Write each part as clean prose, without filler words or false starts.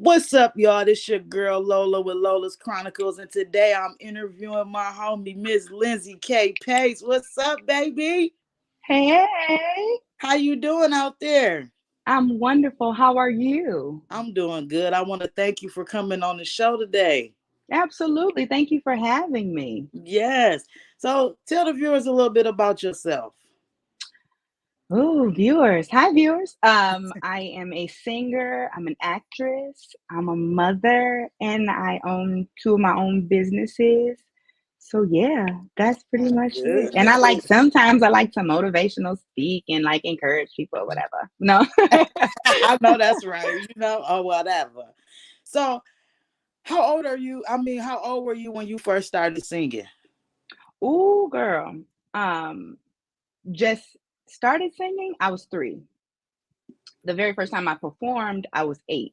What's up, y'all? This your girl Lola with Lola's Chronicles, and today I'm interviewing my homie Miss Lindsey Kaye Pace. What's up, baby? Hey, How you doing out there? I'm wonderful. How are you? I'm doing good. I want to thank you for coming on the show today. Absolutely. Thank you for having me. Yes. So tell the viewers a little bit about yourself. Ooh, viewers. Hi, viewers. I am a singer, I'm an actress, I'm a mother, and I own two of my own businesses. So yeah, that's pretty much it. And sometimes I like to motivational speak and like encourage people or whatever. No. I know that's right. Or whatever. So, how old are you? How old were you when you first started singing? Ooh, girl. Um, just started singing, I was 3. The very first time I performed, I was 8.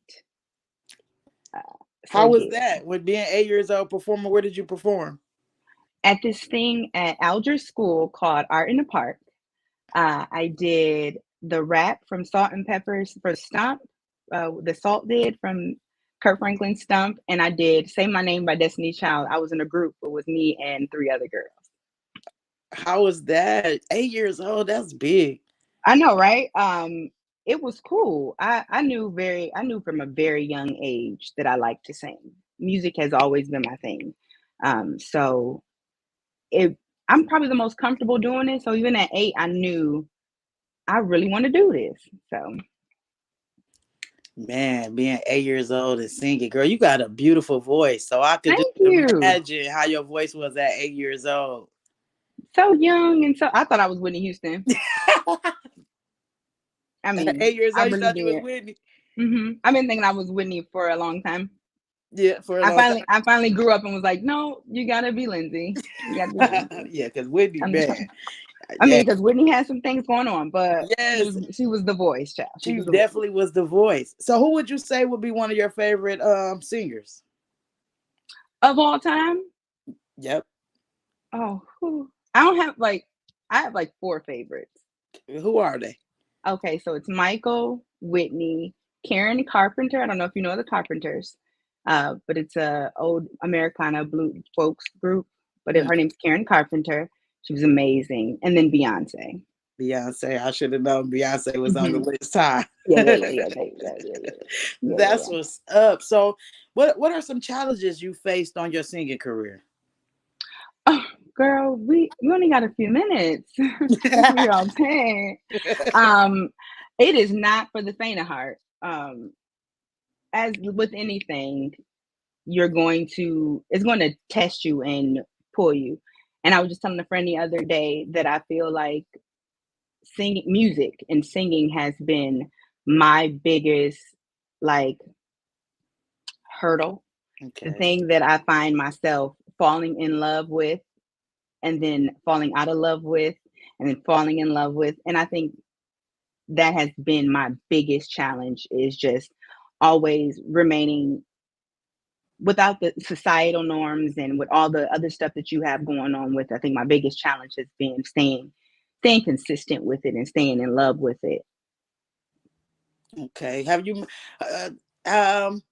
Uh, so How was yeah, that? With being 8 years old, performing, where did you perform? at this thing at Alger School called Art in the Park, I did the rap from Salt and Peppers for Stump. The Salt did from Kurt Franklin's Stump, and I did Say My Name by Destiny's Child. I was in a group. It was me and 3 other girls. How was that? 8 years old, that's big. I know, right? It was cool. I knew from a very young age that I liked to sing. Music has always been my thing. So it I'm probably the most comfortable doing it. So even at 8, I knew I really want to do this. So Man, being 8 years old and singing, girl, you got a beautiful voice. So I could just thank you. imagine how your voice was at 8 years old. So young and so I thought I was Whitney Houston. I At mean, 8 years I old, you really thought you was did. Whitney. I've been thinking I was Whitney for a long time. Yeah, for a I long finally, I finally grew up and was like, no, you gotta be Lindsay. You gotta be time. Lindsay. Yeah, because Whitney, I'm man. trying. I Yeah, mean, because Whitney had some things going on, but yes, she was the voice, child. She she was the voice definitely was the voice. So who would you say would be one of your favorite singers? of all time. Yep. Oh, I don't have like I have like 4 favorites. Who are they? Okay, so it's Michael, Whitney, Karen Carpenter. I don't know if you know the Carpenters, but it's a old Americana blue folks group. But Hmm. her name's Karen Carpenter. She was amazing, and then Beyonce. Beyonce. I should have known Beyonce was on the hmm list time. Yeah, yeah, yeah, yeah, yeah, yeah, That's what's up. So, what are some challenges you faced on your singing career? Oh, girl, we only got a few minutes. We all 10. Um, it is not for the faint of heart. As with anything, it's going to test you and pull you. And I was just telling a friend the other day that I feel like singing music and singing has been my biggest like hurdle. The Okay. thing that I find myself falling in love with and then falling out of love with and then falling in love with. And I think that has been my biggest challenge is just always remaining without the societal norms and with all the other stuff that you have going on with. I think my biggest challenge has been staying consistent with it and staying in love with it. Okay. Have you,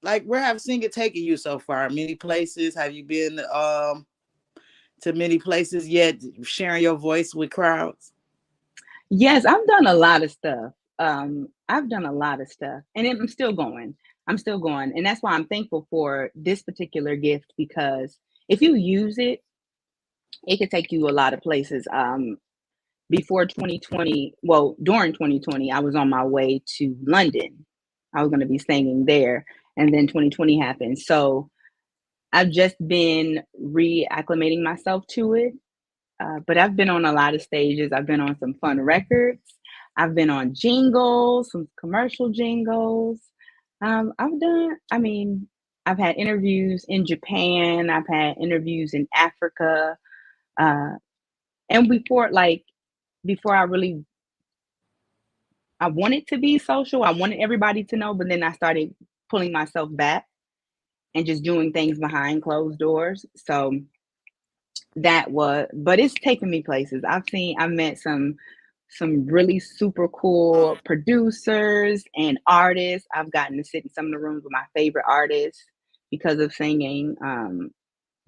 like, where have singing taken you so far? Many places. Have you been to many places yet? Sharing your voice with crowds. Yes, I've done a lot of stuff. I've done a lot of stuff, and I'm still going. I'm still going, and that's why I'm thankful for this particular gift because if you use it, it could take you a lot of places. Before 2020, well, during 2020, I was on my way to London. I was going to be singing there, and then 2020 happened. So I've just been reacclimating myself to it. But I've been on a lot of stages. I've been on some fun records. I've been on jingles, some commercial jingles. I mean, I've had interviews in Japan. I've had interviews in Africa. Uh, and before I wanted to be social. I wanted everybody to know, but then I started pulling myself back and just doing things behind closed doors. So but it's taken me places. I've met some some really super cool producers and artists. I've gotten to sit in some of the rooms with my favorite artists because of singing.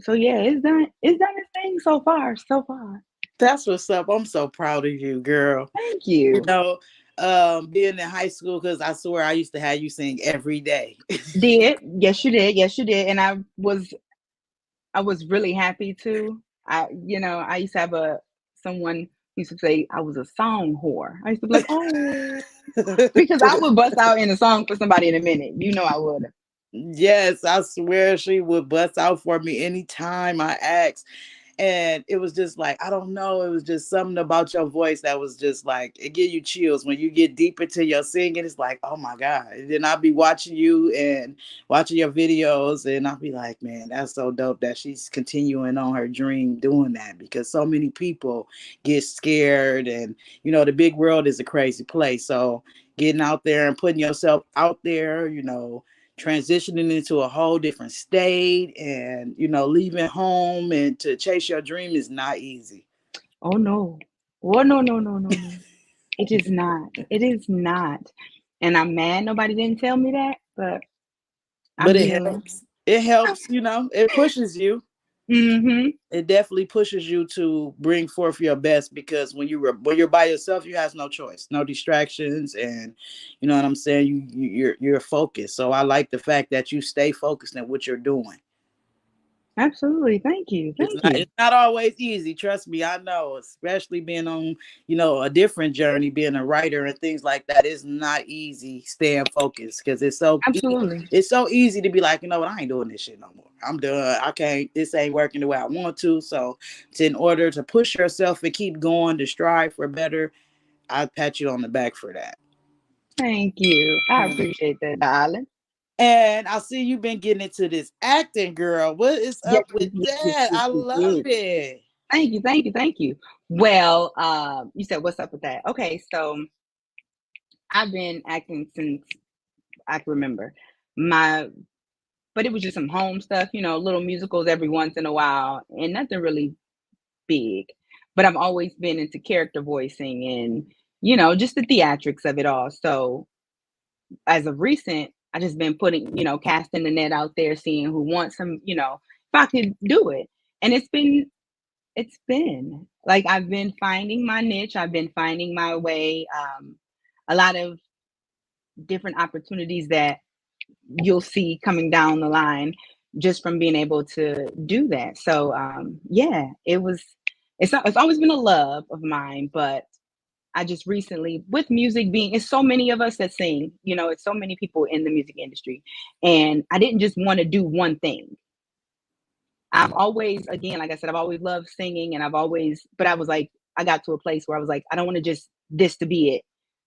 So yeah, it's done its thing so far. So far. That's what's up. I'm so proud of you, girl. Thank You you. know, being in high school, because I swear I used to have you sing every day. Did. Yes, you did. Yes, you did. And I was really happy to. I used to have a someone used to say I was a song whore. I used to be like, oh, because I would bust out in a song for somebody in a minute. I would. Yes, I swear she would bust out for me anytime I asked. And it was just like, I don't know, it was just something about your voice that was just like, it give you chills when you get deep into your singing. It's like, oh my God. And then I'll be watching you and watching your videos, and I'll be like, man, that's so dope that she's continuing on her dream doing that, because so many people get scared. And the big world is a crazy place. So getting out there and putting yourself out there, transitioning into a whole different state, and leaving home and to chase your dream is not easy. Oh no. Oh no, no, no, no, no. It is not. It is not. And I'm mad nobody didn't tell me that, but I'm But it healing. helps. It helps. It pushes you. Mm-hmm. It definitely pushes you to bring forth your best, because when you're by yourself, you have no choice, no distractions, and you know what I'm saying. You're focused. So I like the fact that you stay focused in what you're doing. Absolutely. Thank you. It's Thank not you. it's not always easy, trust me, I know, especially being on, a different journey, being a writer and things like that. It's not easy staying focused, because Absolutely. it's so easy to be like, you know what, I ain't doing this shit no more. I'm done. I can't, this ain't working the way I want to. So in order to push yourself and keep going, to strive for better, I pat you on the back for that. Thank you. I appreciate that, darling. And I see you've been getting into this acting, girl. What is Yes, up with yes, yes, that? yes, I yes, love yes. it. Thank you, thank you, thank you. Well, you said what's up with that? Okay, so I've been acting since I can remember. My but it was just some home stuff, little musicals every once in a while, and nothing really big. But I've always been into character voicing and, just the theatrics of it all. So as of recent, I just been putting, casting the net out there, seeing who wants some, if I could do it. And it's been like I've been finding my niche, I've been finding my way. A lot of different opportunities that you'll see coming down the line just from being able to do that. So yeah, it's always been a love of mine, but I just recently, with music being, it's so many of us that sing, it's so many people in the music industry. And I didn't just want to do one thing. I've always, again, like I said, I've always loved singing, and but I was like, I got to a place where I was like, I don't want to just this to be it.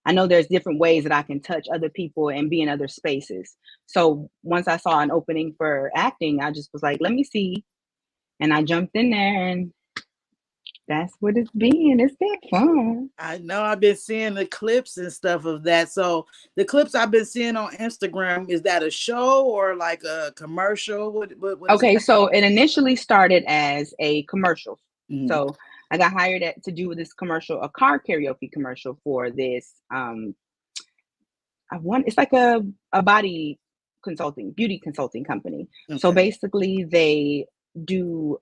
I know there's different ways that I can touch other people and be in other spaces. So once I saw an opening for acting, I just was like, let me see. And I jumped in there, and that's what it's been. It's been fun. I know I've been seeing the clips and stuff of that. So the clips I've been seeing on Instagram, is that a show or like a commercial? What is Okay, that? so it initially started as a commercial. Mhm. So I got hired to do this commercial, a car karaoke commercial for this. It's like a body beauty consulting company. So Okay. basically, they do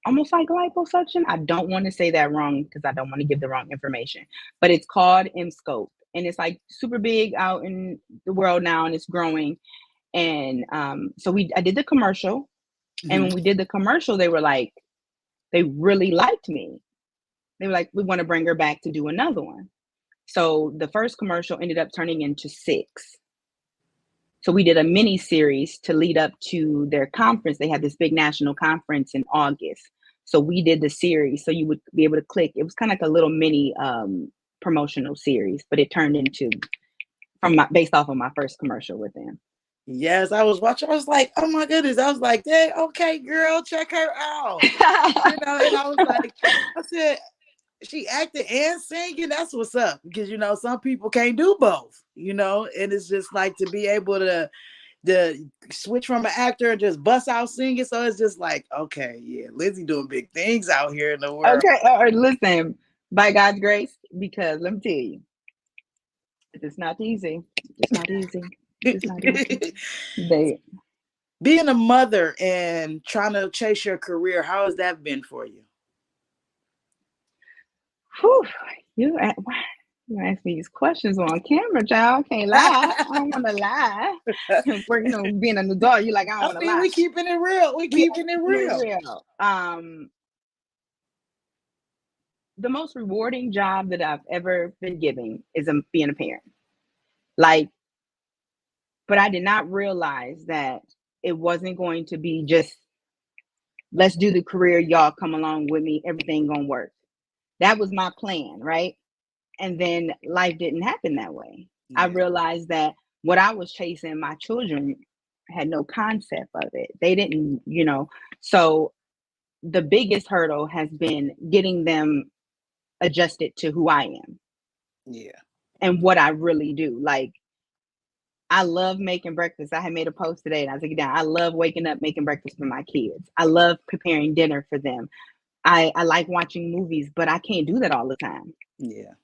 almost like liposuction. I don't want to say that wrong because I don't want to give the wrong information, but it's called M Scope, and it's like super big out in the world now, and it's growing. And so I did the commercial, and Mhm. when we did the commercial, they really liked me. They were like, we want to bring her back to do another one. So the first commercial ended up turning into six. So we did a mini series to lead up to their conference. They had this big national conference in August. So we did the series. So you would be able to click. It was kind of like a little mini promotional series, but it turned into based off of my first commercial with them. Yes, I was watching. I was like, oh my goodness. I was like, hey, okay, girl, check her out. And I was like, I said, she acting and singing. That's what's up. Because some people can't do both. And it's just like to be able to switch from an actor and just bust out singing. So it's just like, okay, yeah, Lindsey doing big things out here in the world. Okay, listen, by God's grace, because let me tell you, it's not easy. It's not easy. It's not easy. They, Being a mother and trying to chase your career, how has that been for you? whew, you a- why- you ask me these questions on camera, child. I can't lie. I don't want to lie. Working on being an adult, you like I don't I want to mean, lie. we keeping it real. We We keeping it are keeping it real. real. The most rewarding job that I've ever been given is being a parent. Like, but I did not realize that it wasn't going to be just let's do the career, y'all come along with me, everything gonna work. That was my plan, right? And then life didn't happen that way. I Yeah, realized that what I was chasing, my children had no concept of it. They didn't, so the biggest hurdle has been getting them adjusted to who I am yeah, and what I really do. Like, I love making breakfast. I had made a post today and I took it down. I love waking up making breakfast for my kids. I love preparing dinner for them. I like watching movies, but I can't do that all the time. yeah,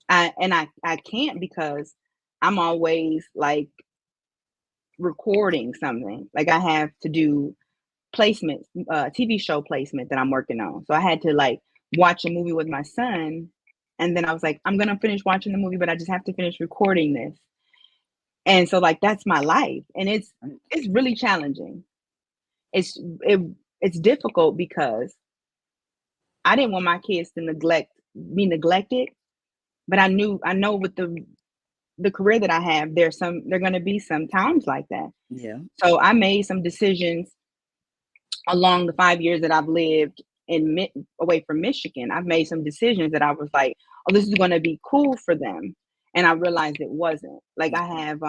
I can't because I'm always like recording something. Like I have to do placements, TV show placement that I'm working on. So I had to like watch a movie with my son, and then I was like, I'm gonna finish watching the movie, but I just have to finish recording this. And so like that's my life, and it's really challenging. It's it it's difficult because I didn't want my kids to be neglected, but I know with the career that I have, there going to be some times like that. yeah, So I made some decisions along the 5 years that I've lived away from Michigan. I've made some decisions that I was like, oh, this is going to be cool for them, and I realized it wasn't. Like I have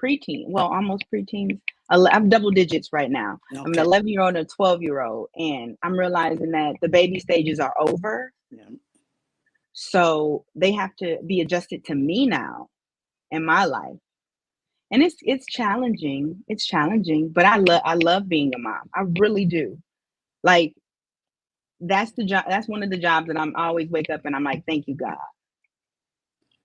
preteen, well, almost preteens. I'm double digits right now. I'm an okay, 11-year-old and a 12-year-old, and I'm realizing that the baby stages are over. yeah. So they have to be adjusted to me now in my life. And it's challenging. It's challenging, but I love being a mom. I really do. Like that's the job. That's one of the jobs that I'm always wake up and I'm like, thank you, God,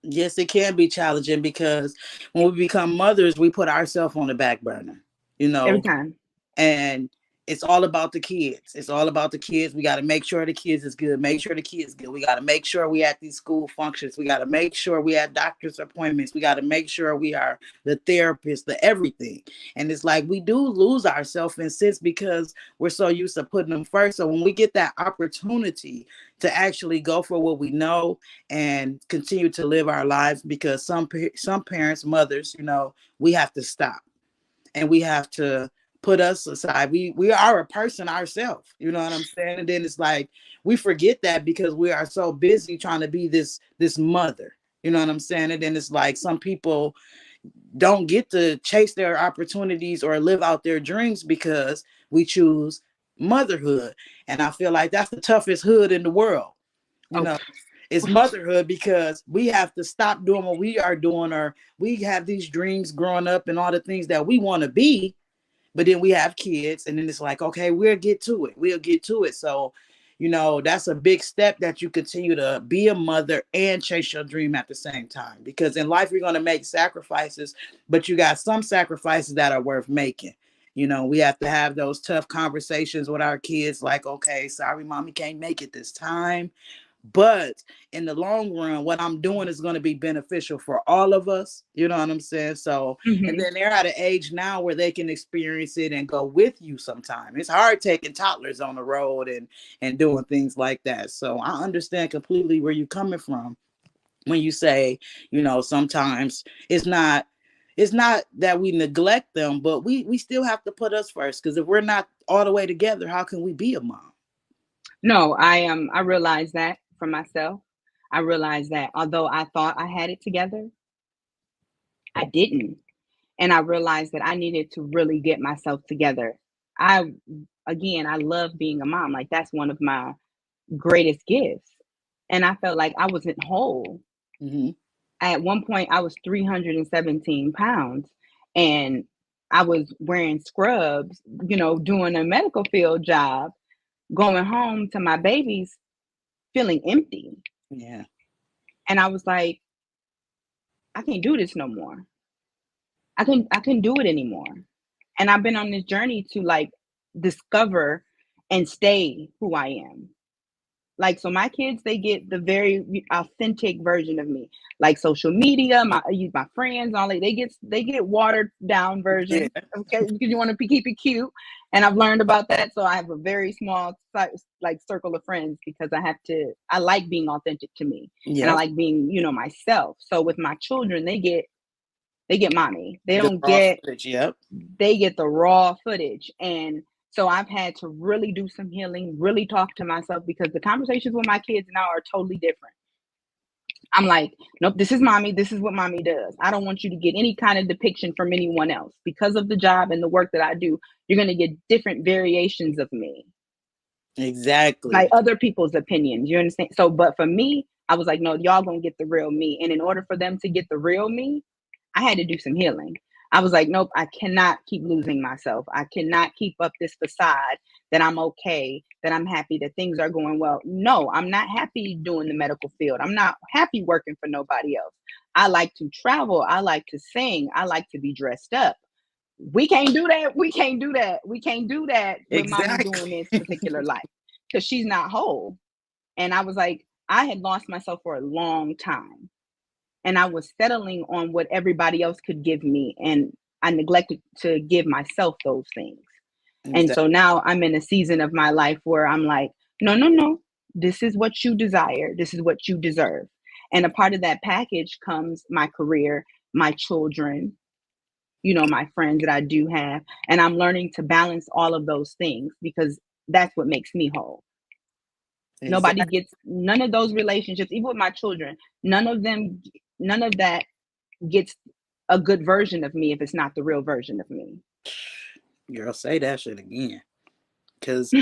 Yes, it can be challenging because when we become mothers, we put ourselves on the back burner, you every know, time. and it's all about the kids. It's all about the kids. We got to make sure the kids is good. Make sure the kids good. We got to make sure we at these school functions. We got to make sure we at doctor's appointments. We got to make sure we are the therapist, the everything. And it's like we do lose ourselves in sense because we're so used to putting them first. So when we get that opportunity to actually go for what we know and continue to live our lives, because some parents, mothers, we have to stop and we have to put us aside. We are a person ourselves, you know what I'm saying? And then it's like we forget that because we are so busy trying to be this mother. You know what I'm saying? And then it's like some people don't get to chase their opportunities or live out their dreams because we choose motherhood. And I feel like that's the toughest hood in the world. You Oh, know, it's motherhood because we have to stop doing what we are doing, or we have these dreams growing up and all the things that we want to be, but then we have kids and then it's like, okay, we'll get to it, so that's a big step, that you continue to be a mother and chase your dream at the same time, because in life you're going to make sacrifices, but you got some sacrifices that are worth making. We have to have those tough conversations with our kids, like, okay, sorry, mommy can't make it this time, but in the long run, what I'm doing is going to be beneficial for all of us. You know what I'm saying? So, and hmm then they're at an age now where they can experience it and go with you sometime. It's hard taking toddlers on the road and doing things like that. So I understand completely where you're coming from when you say, sometimes it's not that we neglect them, but we still have to put us first, because if we're not all the way together, how can we be a mom? No, I realized that for myself. I realized that although I thought I had it together, I didn't. And I realized that I needed to really get myself together. I Again, I love being a mom. Like that's one of my greatest gifts. And I felt like I wasn't whole. Mm-hmm. At one point I was 317 pounds and I was wearing scrubs, doing a medical field job, going home to my babies. feeling empty. Yeah. And I was like, I can't do this no more. I couldn't do it anymore. And I've been on this journey to like discover and stay who I am. Like, so my kids, they get the very authentic version of me. Like social media, my friends, all that, they get watered down Yeah. versions. Okay, because you want to keep it cute. And I've learned about that. So I have a very small like circle of friends because I like being authentic to me. And I Yep. like being, myself. So with my children, they get mommy. They The don't raw get footage. Yep. they get the raw footage. And so I've had to really do some healing, really talk to myself because the conversations with my kids now are totally different. I'm like, nope, this is mommy. This is what mommy does. I don't want you to get any kind of depiction from anyone else. Because of the job and the work that I do, you're going to get different variations of me, like Exactly. other people's opinions. You understand? So, but for me, I was like, no, y'all going to get the real me. And in order for them to get the real me, I had to do some healing. I was like, nope, I cannot keep losing myself. I cannot keep up this facade that I'm okay, that I'm happy, that things are going well. No, I'm not happy doing the medical field. I'm not happy working for nobody else. I like to travel. I like to sing. I like to be dressed up. We can't do that. We can't do that. We can't do that with mommy doing Exactly. this particular life because she's not whole. And I was like, I had lost myself for a long time and I was settling on what everybody else could give me. And I neglected to give myself those things. And Exactly. so now I'm in a season of my life where I'm like, no, no, no. This is what you desire. This is what you deserve. And a part of that package comes my career, my children, my friends that I do have. And I'm learning to balance all of those things because that's what makes me whole. Nobody Exactly. gets none of those relationships, even with my children, none of that gets a good version of me if it's not the real version of me. Girl, say that shit again. Cause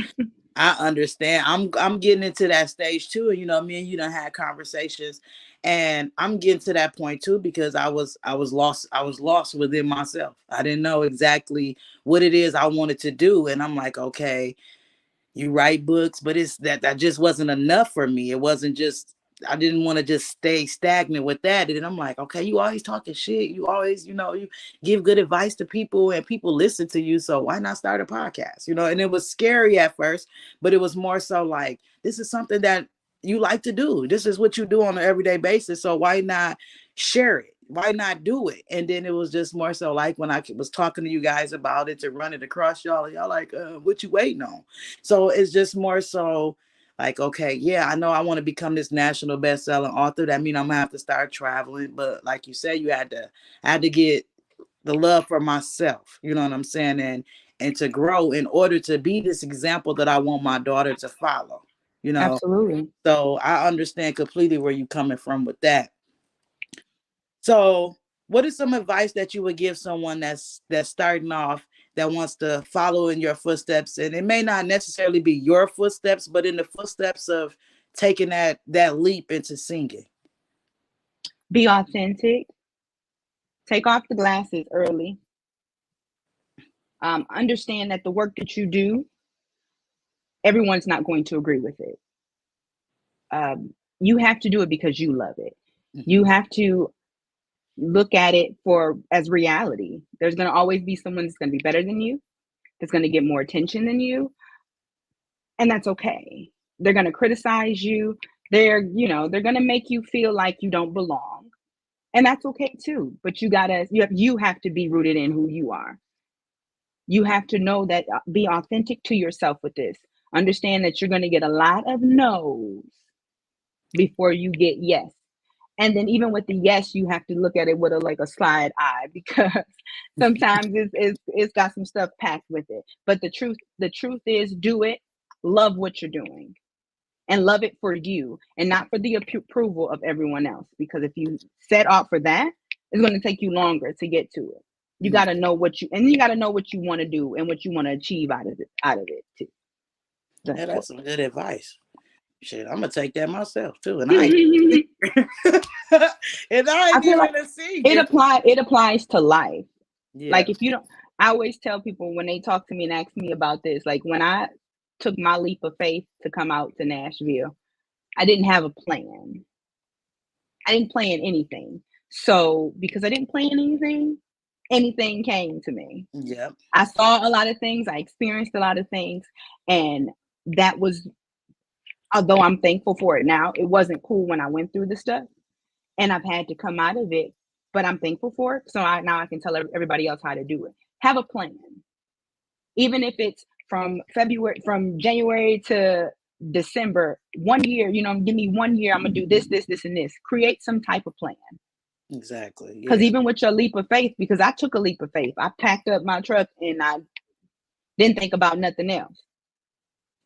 I understand. I'm getting into that stage too. And me and you done had conversations, and I'm getting to that point too because I was lost. I was lost within myself. I didn't know exactly what it is I wanted to do, and I'm like, okay, you write books, but it's that just wasn't enough for me. It wasn't just, I didn't want to just stay stagnant with that. And I'm like, okay, you always talking shit. You always, you give good advice to people and people listen to you. So why not start a podcast? And it was scary at first, but it was more so like, this is something that you like to do. This is what you do on an everyday basis. So why not share it? Why not do it? And then it was just more so like when I was talking to you guys about it to run it across y'all like, what you waiting on? So it's just more so like, okay, yeah, I know I want to become this national best-selling author. That means I'm gonna have to start traveling. But like you said, I had to get the love for myself. You know what I'm saying? And to grow in order to be this example that I want my daughter to follow. You know, Absolutely. so I understand completely where you're coming from with that. So, what is some advice that you would give someone that's starting off that wants to follow in your footsteps? And it may not necessarily be your footsteps, but in the footsteps of taking that leap into singing. Be authentic. Take off the glasses early. Understand that the work that you do, everyone's not going to agree with it. You have to do it because you love it. You Hmm. have to look at it for as reality. There's going to always be someone that's going to be better than you, that's going to get more attention than you, and that's okay. They're going to criticize you. They're going to make you feel like you don't belong, and that's okay too. But you have to be rooted in who you are. You have to know that, be authentic to yourself with this. Understand that you're going to get a lot of no's before you get yes. And then even with the yes, you have to look at it with a slide eye because sometimes it's got some stuff packed with it. But the truth is, do it, love what you're doing, and love it for you and not for the approval of everyone else. Because if you set off for that, it's going to take you longer to get to it. You got to know you got to know what you want to do and what you want to achieve out of it too. Yeah, That's what. that's some good advice. Shit, I'm gonna take that myself too. And I ain't I and I ain't feel like even a it singer. applies to life. Yeah. Like if you don't, I always tell people when they talk to me and ask me about this, like when I took my leap of faith to come out to Nashville, I didn't have a plan. I didn't plan anything. So because I didn't plan anything, anything came to me. Yep. I saw a lot of things, I experienced a lot of things, and that was, although I'm thankful for it now, it wasn't cool when I went through the stuff, and I've had to come out of it, but I'm thankful for it. So now I can tell everybody else how to do it. Have a plan. Even if it's from January to December, 1 year, give me 1 year, I'm gonna do this, and this. Create some type of plan. Exactly. Because Yeah. even with your leap of faith, because I took a leap of faith, I packed up my truck and I didn't think about nothing else.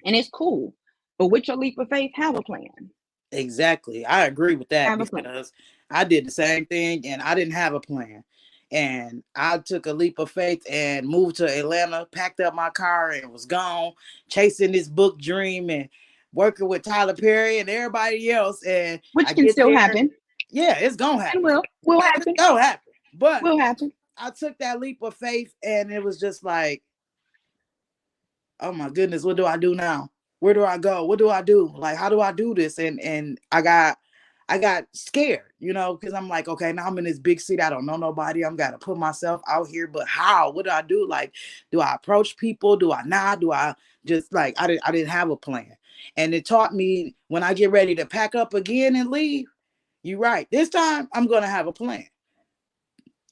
And it's cool. But with your leap of faith, have a plan. Exactly. I agree with that Have a plan. because I did the same thing and I didn't have a plan. And I took a leap of faith and moved to Atlanta, packed up my car and was gone, chasing this book dream and working with Tyler Perry and everybody else. And I Which can get still there. happen. Yeah, it's gonna And happen. will Yeah, it's happen. gonna happen. But Will happen. I took that leap of faith and it was just like, oh my goodness, what do I do now? Where do I go? What do I do? Like, how do I do this? And I got scared, because I'm like, okay, now I'm in this big city. I don't know nobody. I'm gotta put myself out here, but how? What do I do? Like, do I approach people? Do I not? Do I just like I didn't have a plan. And it taught me when I get ready to pack up again and leave, you're right. This time I'm gonna have a plan.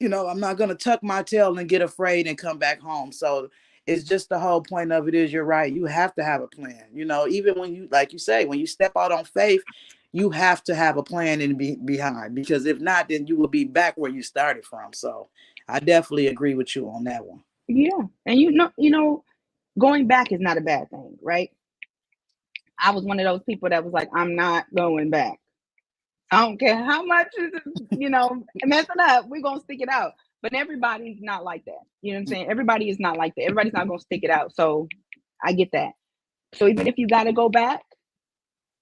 I'm not going to tuck my tail and get afraid and come back home. So it's just the whole point of it is you're right. You have to have a plan. Even when you, like you say, when you step out on faith, you have to have a plan and be behind because if not, then you will be back where you started from. So I definitely agree with you on that one. Yeah. And going back is not a bad thing, right? I was one of those people that was like, I'm not going back. I don't care how much is, messing up. We're gonna stick it out. But everybody's not like that. You know what I'm saying? Everybody is not like that. Everybody's not gonna stick it out. So I get that. So even if you gotta go back,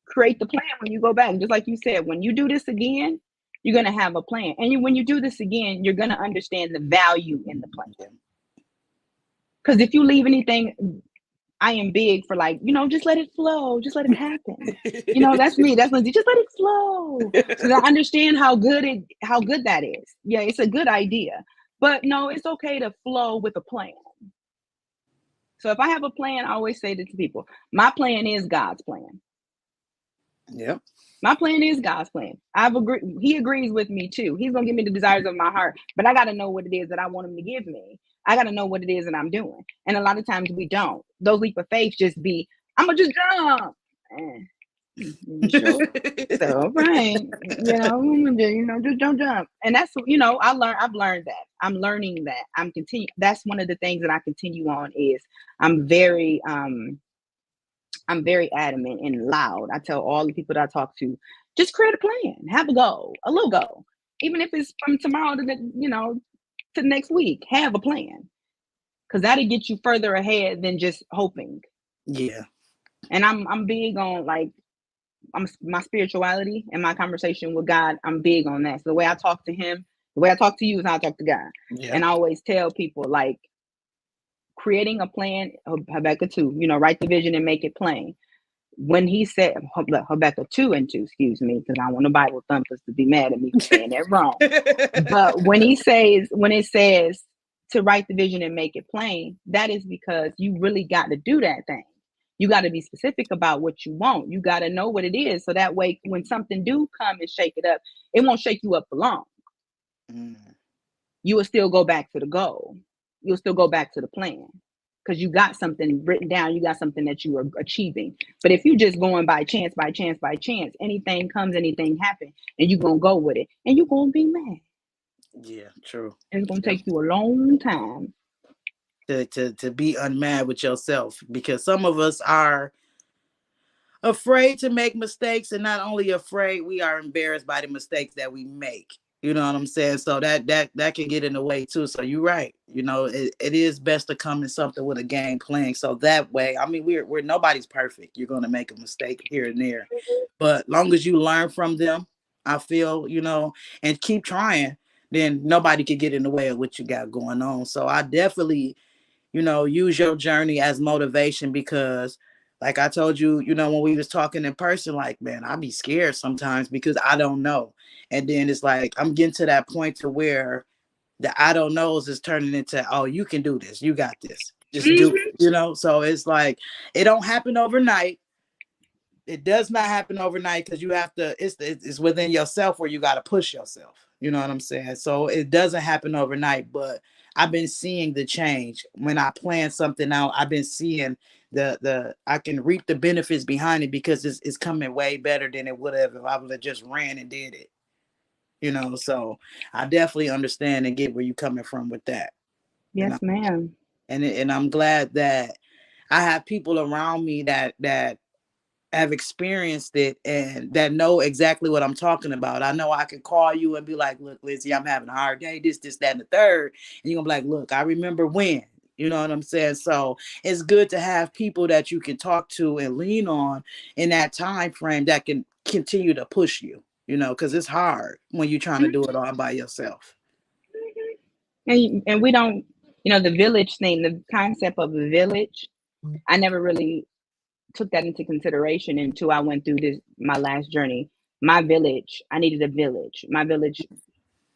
create the plan when you go back. Just like you said, when you do this again, you're gonna have a plan. And when you do this again, you're gonna understand the value in the plan. Yeah. Because if you leave anything, I am big for like, just let it flow, just let it happen. That's me. That's Lindsey. Just let it flow. Because I understand how good that is. Yeah, it's a good idea. But no, it's okay to flow with a plan. So if I have a plan, I always say this to people. My plan is God's plan. Yep. My plan is God's plan. He agrees with me too. He's gonna give me the desires of my heart, but I gotta know what it is that I want him to give me. I gotta know what it is that I'm doing. And a lot of times we don't. Those leap of faith just be, I'm gonna just jump. You sure? So right, just don't jump. And that's I've learned that. I'm learning that. That's one of the things that I continue on is I'm very I'm very adamant and loud. I tell all the people that I talk to, just create a plan, have a goal, a little goal. Even if it's from tomorrow to next week, have a plan. Because that'll get you further ahead than just hoping. Yeah. And I'm big on my spirituality and my conversation with God. I'm big on that. So the way I talk to him, the way I talk to you is how I talk to God. Yeah. And I always tell people like creating a plan, Habakkuk 2, write the vision and make it plain. When he said Habakkuk 2:2, excuse me, because I don't want the Bible thumpers to be mad at me for saying that wrong. But when it says to write the vision and make it plain, that is because you really got to do that thing. You got to be specific about what you want. You got to know what it is. So that way, when something do come and shake it up, it won't shake you up for long. You will still go back to the goal. You'll still go back to the plan because you got something written down. You got something that you are achieving. But if you just going by chance, anything comes, anything happens, and you're going to go with it, and you're going to be mad. Yeah, true. And it's going to take you a long time to be unmad with yourself because some of us are afraid to make mistakes, and not only afraid, we are embarrassed by the mistakes that we make. You know what I'm saying? So that can get in the way too. So you're right. It is best to come in something with a game plan. So that way, I mean, we're nobody's perfect. You're gonna make a mistake here and there, but long as you learn from them, I feel and keep trying, then nobody can get in the way of what you got going on. So I definitely use your journey as motivation because Like I told you, when we was talking in person, like, man, I be scared sometimes because I don't know. And then it's like I'm getting to that point to where the I don't knows is turning into, oh, you can do this, you got this, just do it, Mhm. So it's like it don't happen overnight. It does not happen overnight because you have to. It's within yourself where you got to push yourself. You know what I'm saying? So it doesn't happen overnight, but I've been seeing the change when I plan something out. I've been seeing the I can reap the benefits behind it because it's coming way better than it would have if I would have just ran and did it. So I definitely understand and get where you're coming from with that. You know, Yes, ma'am. and I'm glad that I have people around me that have experienced it and that know exactly what I'm talking about. I know I can call you and be like, look, Lindsey, I'm having a hard day, this, that, and the third. And you're gonna be like, look, I remember when. You know what I'm saying? So it's good to have people that you can talk to and lean on in that time frame that can continue to push you, because it's hard when you're trying to do it all by yourself. And we don't, the village thing, the concept of a village, I never really took that into consideration until I went through this my last journey. My village, I needed a village. My village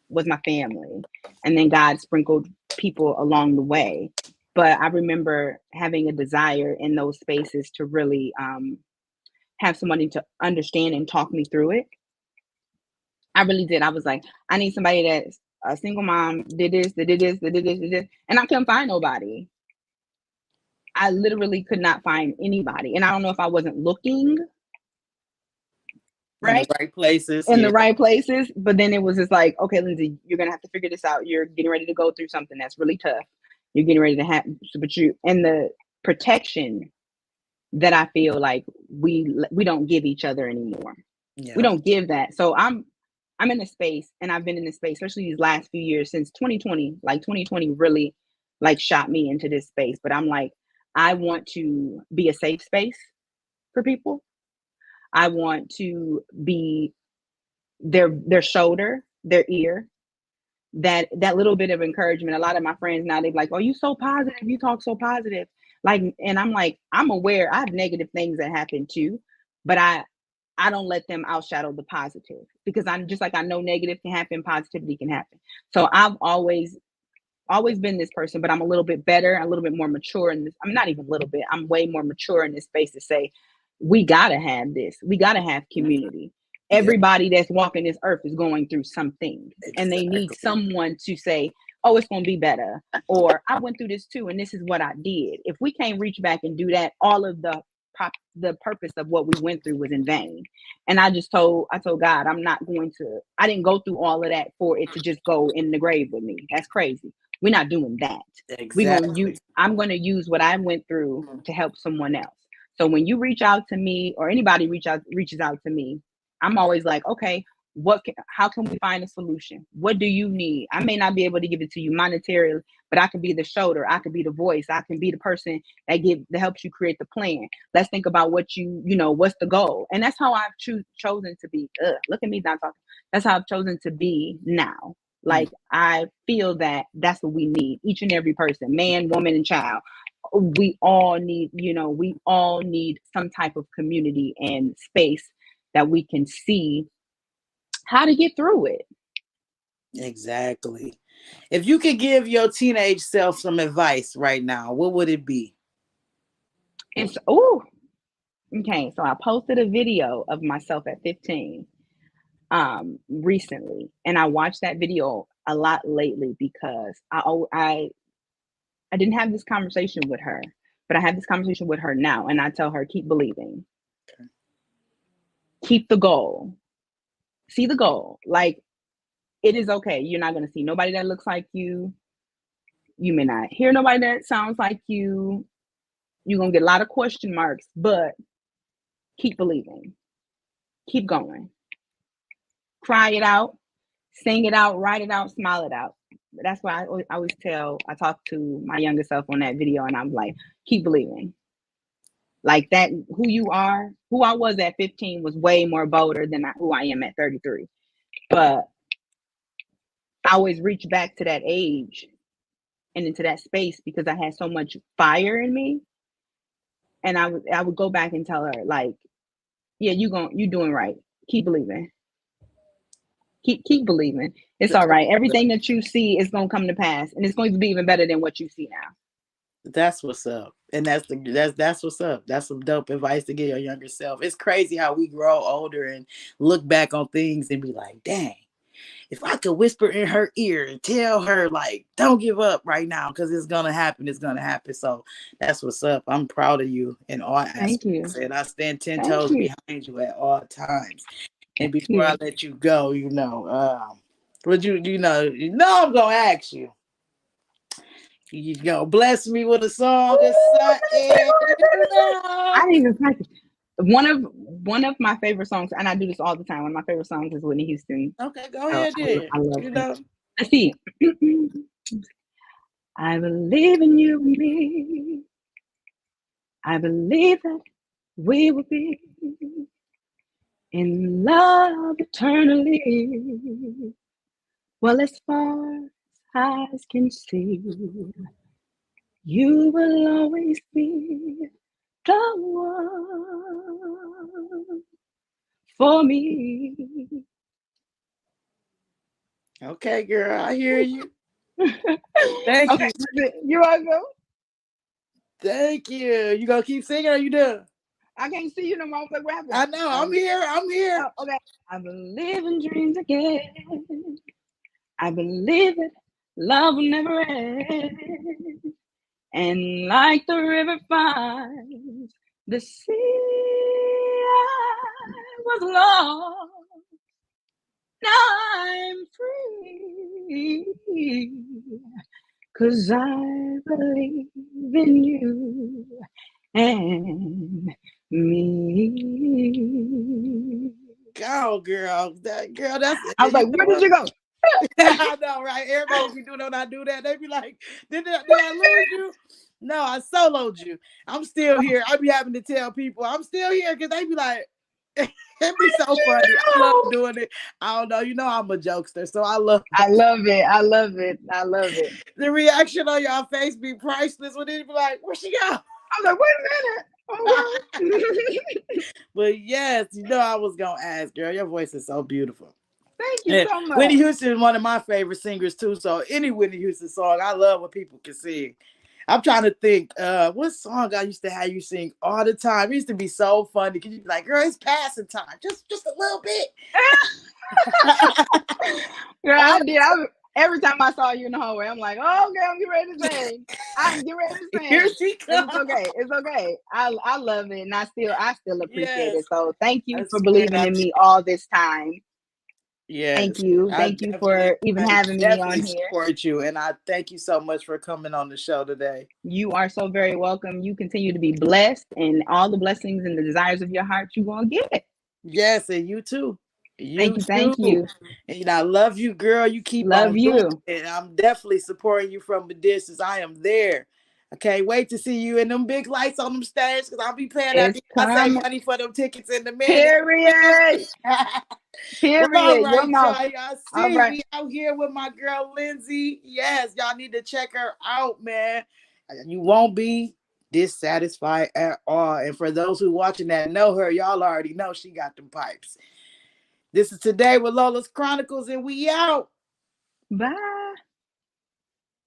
was my family. And then God sprinkled people along the way. But I remember having a desire in those spaces to really have somebody to understand and talk me through it. I really did. I was like, I need somebody that's a single mom, did this, did this, did this, did this. And I couldn't find nobody. I literally could not find anybody. And I don't know if I wasn't looking In the right right places, in yeah. the right places. But then it was just like, okay, Lindsey, you're gonna have to figure this out. You're getting ready to go through something that's really tough. You're getting ready to have, but you and the protection that I feel like we don't give each other anymore. We Yeah. don't give that. So I'm in a space, and I've been in this space, especially these last few years since 2020. Like 2020 really like shot me into this space. But I'm like, I want to be a safe space for people. I want to be their shoulder, their ear, that little bit of encouragement. A lot of my friends now, they're like, "Oh, you so positive. You talk so positive." Like, and I'm like, I'm aware I have negative things that happen too, but I don't let them outshadow the positive, because I'm just like, I know negative can happen, positivity can happen. So I've always been this person, but I'm a little bit better, a little bit more mature in this. I'm not even a little bit, I'm way more mature in this space to say, we gotta have this. We gotta have community. Yeah. Everybody that's walking this earth is going through something, and they need Exactly. someone to say, oh, it's gonna be better. Or I went through this too, and this is what I did. If we can't reach back and do that, all of the purpose of what we went through was in vain. And I told God, I didn't go through all of that for it to just go in the grave with me. That's crazy. We're not doing that. Exactly. I'm gonna use what I went through to help someone else. So when you reach out to me, or anybody reaches out to me, I'm always like, okay, how can we find a solution? What do you need? I may not be able to give it to you monetarily, but I can be the shoulder, I can be the voice, I can be the person that helps you create the plan. Let's think about what's the goal. And that's how I've chosen to be. Look at me not talking. That's how I've chosen to be now. Mm. Like, I feel that that's what we need, each and every person, man, woman, and child. We all need some type of community and space that we can see how to get through it. Exactly. If you could give your teenage self some advice right now, what would it be? It's oh okay. So I posted a video of myself at 15 recently, and I watched that video a lot lately because I didn't have this conversation with her, but I have this conversation with her now, and I tell her, keep believing, keep the goal, see the goal. Like, it is okay. You're not going to see nobody that looks like you. You may not hear nobody that sounds like you. You're going to get a lot of question marks, but keep believing, keep going, cry it out, sing it out, write it out, smile it out. That's why I talk to my younger self on that video, and I'm like, keep believing. Like that, who I was at 15 was way more bolder than who I am at 33. But I always reach back to that age and into that space because I had so much fire in me And I would go back and tell her, like, yeah, you doing right. Keep believing. Keep believing. It's all right. Everything that you see is gonna come to pass, and it's going to be even better than what you see now. That's what's up. And that's what's up. That's some dope advice to give your younger self. It's crazy how we grow older and look back on things and be like, dang, if I could whisper in her ear and tell her, like, don't give up right now because it's gonna happen, it's gonna happen. So that's what's up. I'm proud of you in all Thank aspects. you. And I stand 10 Thank toes you. behind you at all times. And Thank before I you. let you go, would I'm gonna ask you. You gonna bless me with a song or Ooh, something. I didn't even practice. One of my favorite songs, and I do this all the time. One of my favorite songs is Whitney Houston. Okay, go So ahead then. I love her. Let's see. I believe in you and me. I believe that we will be in love eternally. Well, as far as eyes can see, you will always be the one for me. Okay, girl, I hear you. Thank Okay, you. you're welcome. Thank you. You gonna keep singing or you done? I can't see you no more. I was like, what happened? I know. I'm here. I'm here. Oh, okay. I believe in dreams again. I believe that love will never end. And like the river finds the sea, I was lost. Now I'm free. 'Cause I believe in you and me. Go, girl. Girl, that's I was you like, know where did what? you go? I know, right? Everybody be doing when I do that. They be like, did I lose you? No, I soloed you. I'm still here. I be having to tell people I'm still here because they be like, it'd be so funny. I love No. doing it. I don't know. You know I'm a jokester, so I love I love it. I love it. I love it. the reaction on your face be priceless when it be like, where she go? I was like, wait a minute. Okay. But yes, I was gonna ask, girl. Your voice is so beautiful. Thank you And so Whitney much. Houston is one of my favorite singers too. So any Whitney Houston song, I love what people can sing. I'm trying to think, what song I used to have you sing all the time. It used to be so funny because you'd be like, girl, it's passing time. Just a little bit. Girl, All I did. Every time I saw you in the hallway, I'm like, oh, okay, I'm getting ready to sing. I'm getting ready to here sing. she But it's comes. okay. It's okay. I love it, and I still appreciate Yes. it. So thank I you for swear believing I in me all this time. Thank yes. you. Thank you for even I having me on definitely here. support you. And I thank you so much for coming on the show today. You are so very welcome. You continue to be blessed, and all the blessings and the desires of your heart, you're gonna get it. Yes, and you too. Thank You you. too. Thank you. And I love you, girl. You keep Love on doing you. it. And I'm definitely supporting you from the distance. I am there. I can't wait to see you in them big lights on them stage because I'll be paying that It's Beyonce coming. money for them tickets in a minute. Period. Well, all Period. Your right, mouth. y'all. Y'all All see right. me out here with my girl Lindsey. Yes, y'all need to check her out, man. You won't be dissatisfied at all. And for those who watching that know her, y'all already know she got them pipes. This is Today with Lola's Chronicles, and we out. Bye.